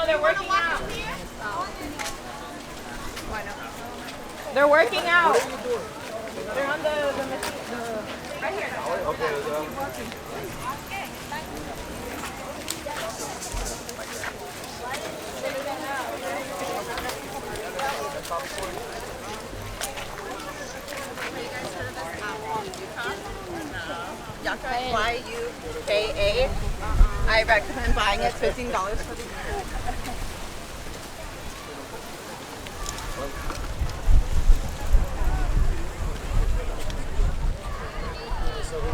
they're working out. They're working out. They're on the machine. Right here. Okay. Y'all try YUKA. I recommend buying it. $15 for the year.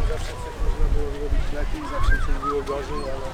Zawsze coś można było robić lepiej, zawsze coś było gorzej, ale...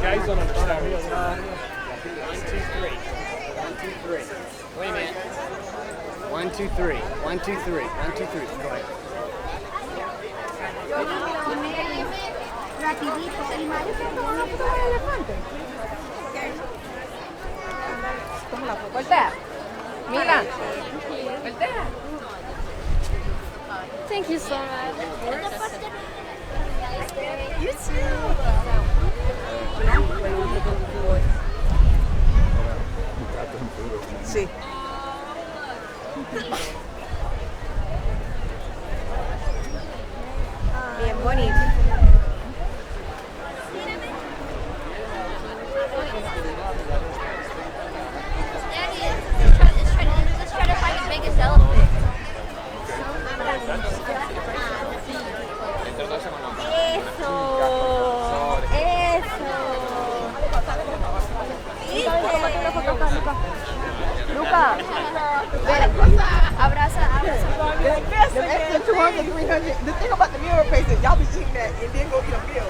Guys don't understand. 1, 2, 3. 1, 2, 3. Wait a minute. 1, 2, 3. 1, 2, 3. 1, 2, 3. Go ahead. Rapidito. Y Mario se tomó una foto con el elefante. Toma la foto. Voltea. Mira. Voltea. Thank you so much. You too. Sí. Bien bonito. Let's try to find the biggest elephant. Luca. Abraza. The extra 200, 300. The thing about the meal replacement, y'all be eating that and then go eat a meal.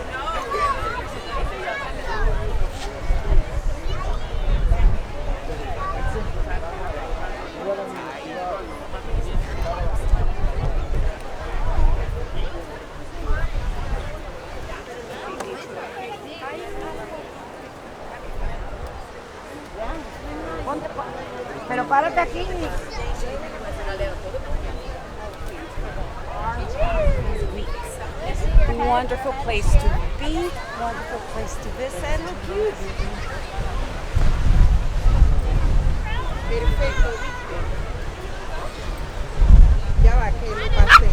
Pero párate aquí. Wonderful place to be, wonderful place to visit. How cute. Perfecto. Ya va, que lo pasé.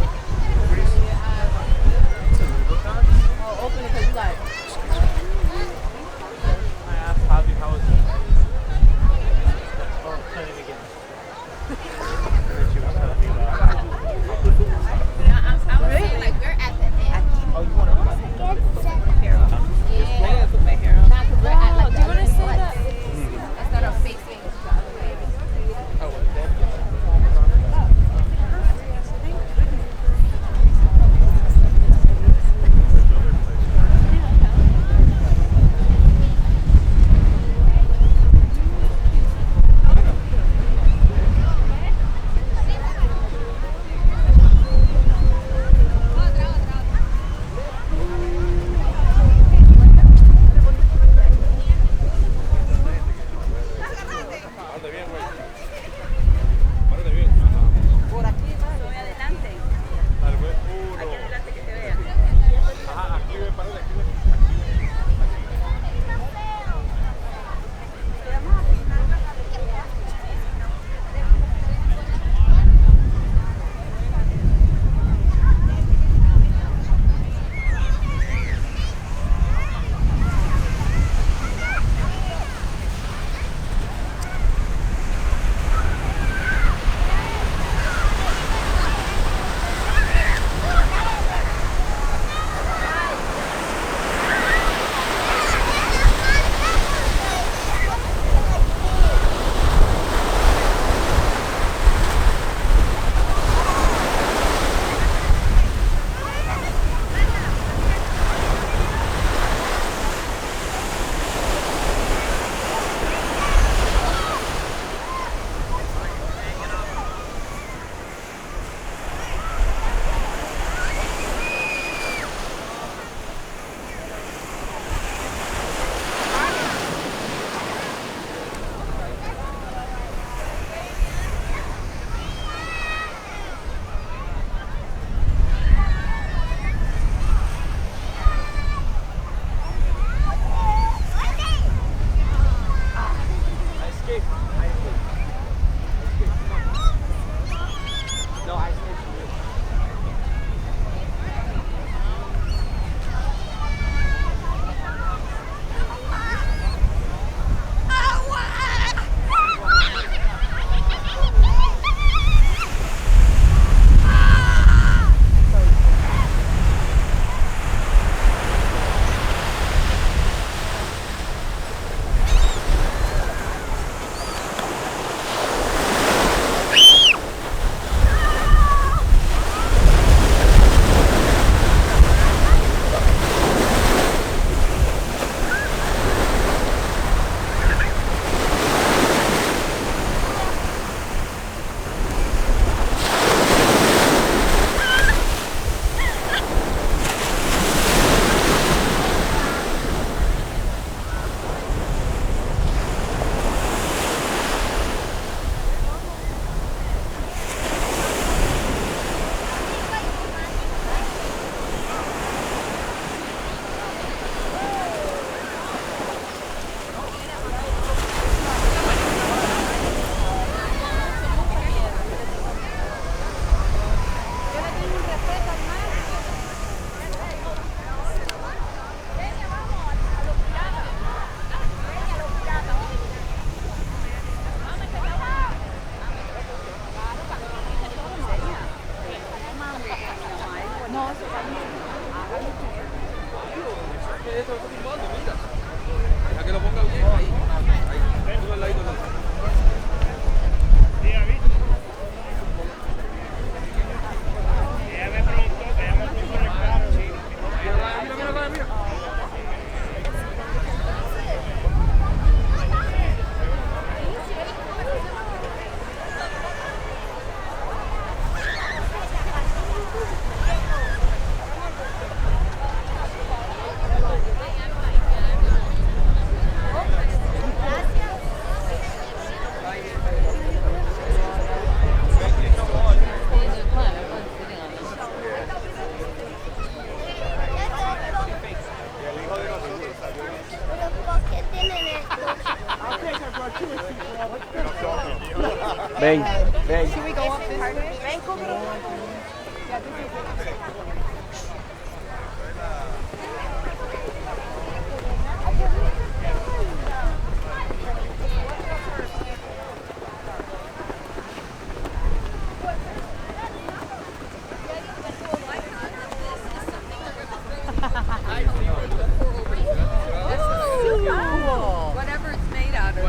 Oh, open it inside. I asked Javi how was it? Oh, tell me again. And then she was telling me about it. I would say like we're at the end. Oh, you want to go? Yeah. I put my hair on. Not 'cause we're at like Do you want to say that? instead of facing the other way. Oh, what? eso está filmando, mira. Deja que lo ponga bien ahí. Ahí. Tú al ladito del otro. Ven, ven. Should we go up this way? Whatever it's made out of.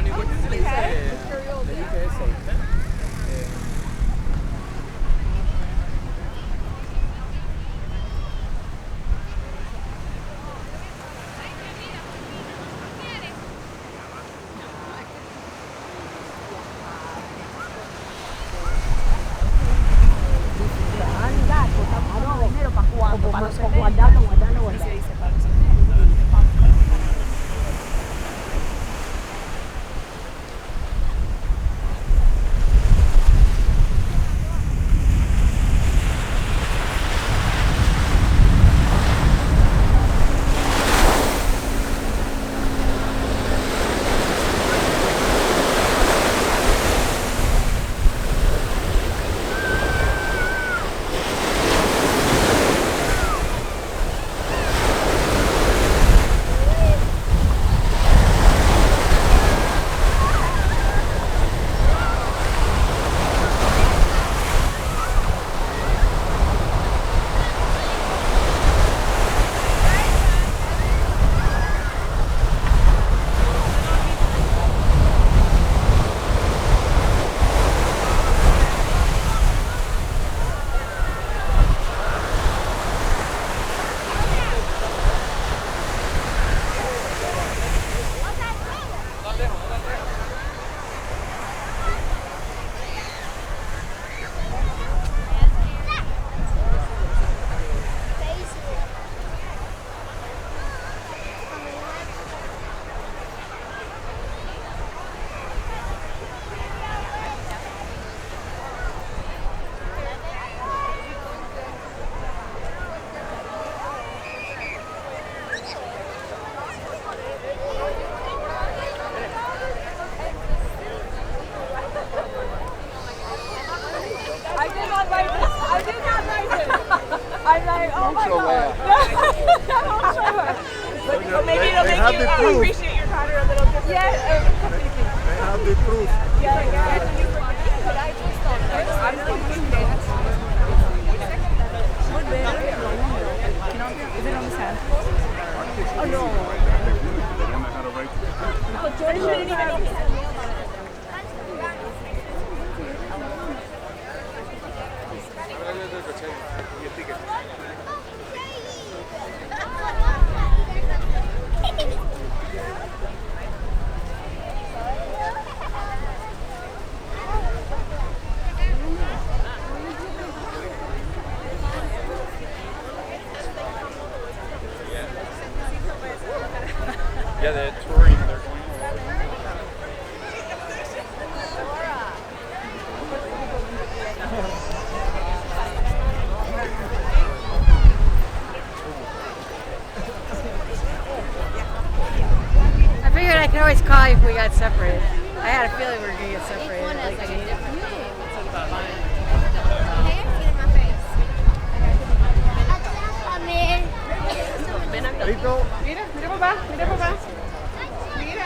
But maybe it'll make you appreciate your daughter a little different. Yeah, completely. They have the proof. Is it on the sand? Oh no. They don't know how to write. Oh, Jordan didn't even know. Yeah, they're touring. They're going. I figured I could always call you if we got separated. I had a feeling we were going to get separated. Each one has like a Gene. different thing. Hey, get in my face. Rico. Mira, mira papá, mira papá. Mira.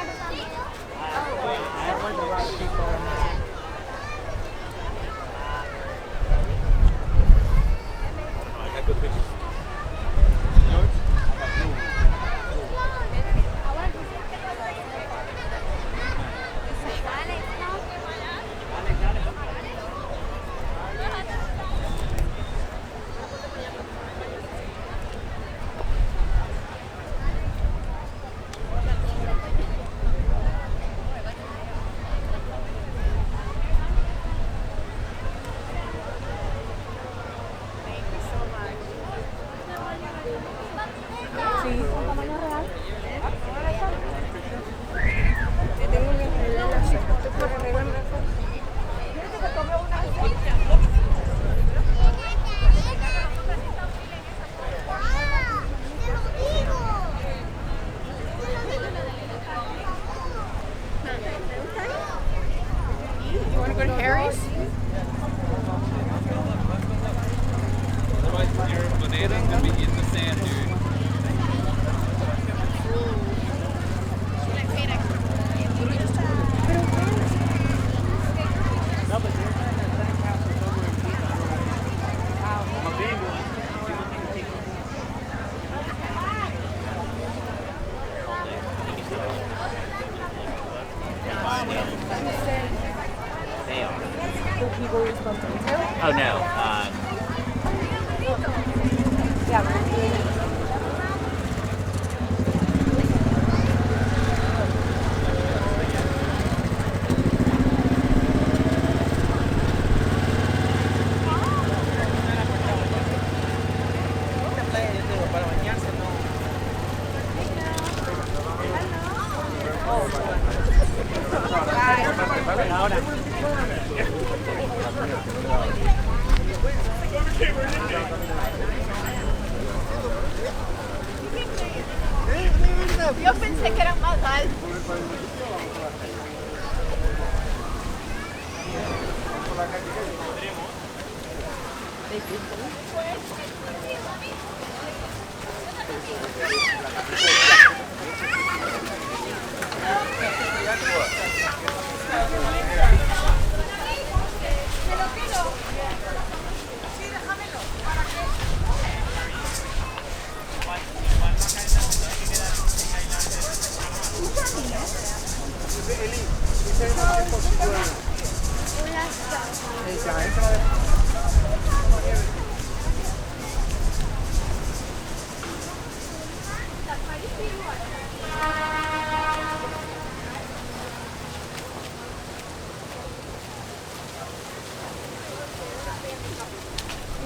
I got good pictures. Otherwise, your banana's gonna be in the sand, dude. Oh no. Yo pensé que eran más altos.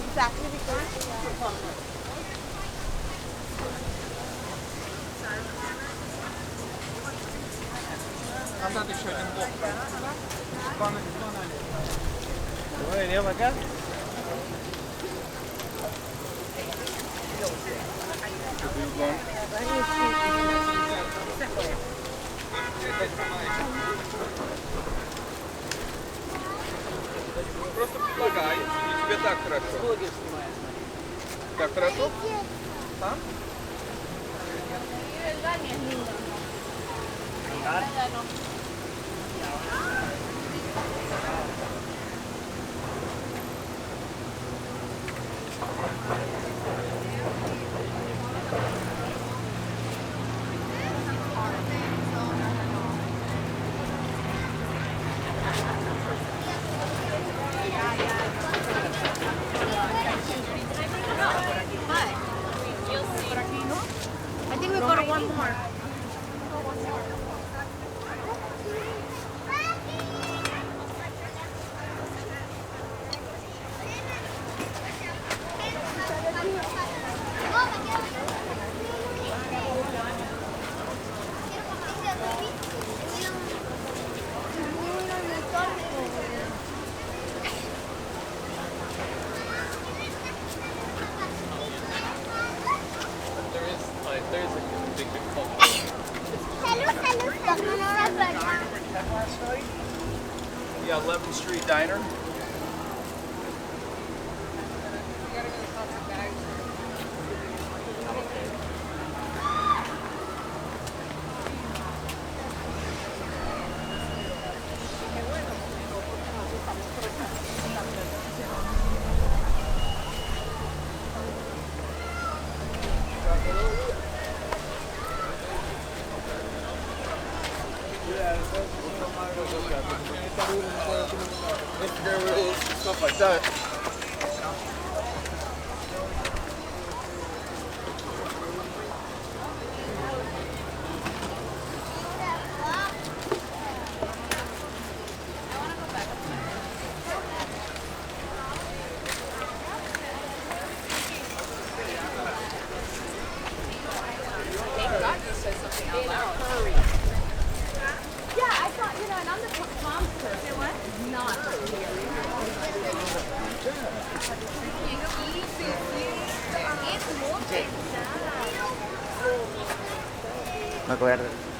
Exactly because Просто предлагай, и тебе так хорошо. Так хорошо? А? I think we go to one more. There is a big culture. Yeah, 11th Street Diner. Instagram reels, stuff like that. yeah, I thought, you know, and I'm the Tom's person. What? Not Me acuerdo.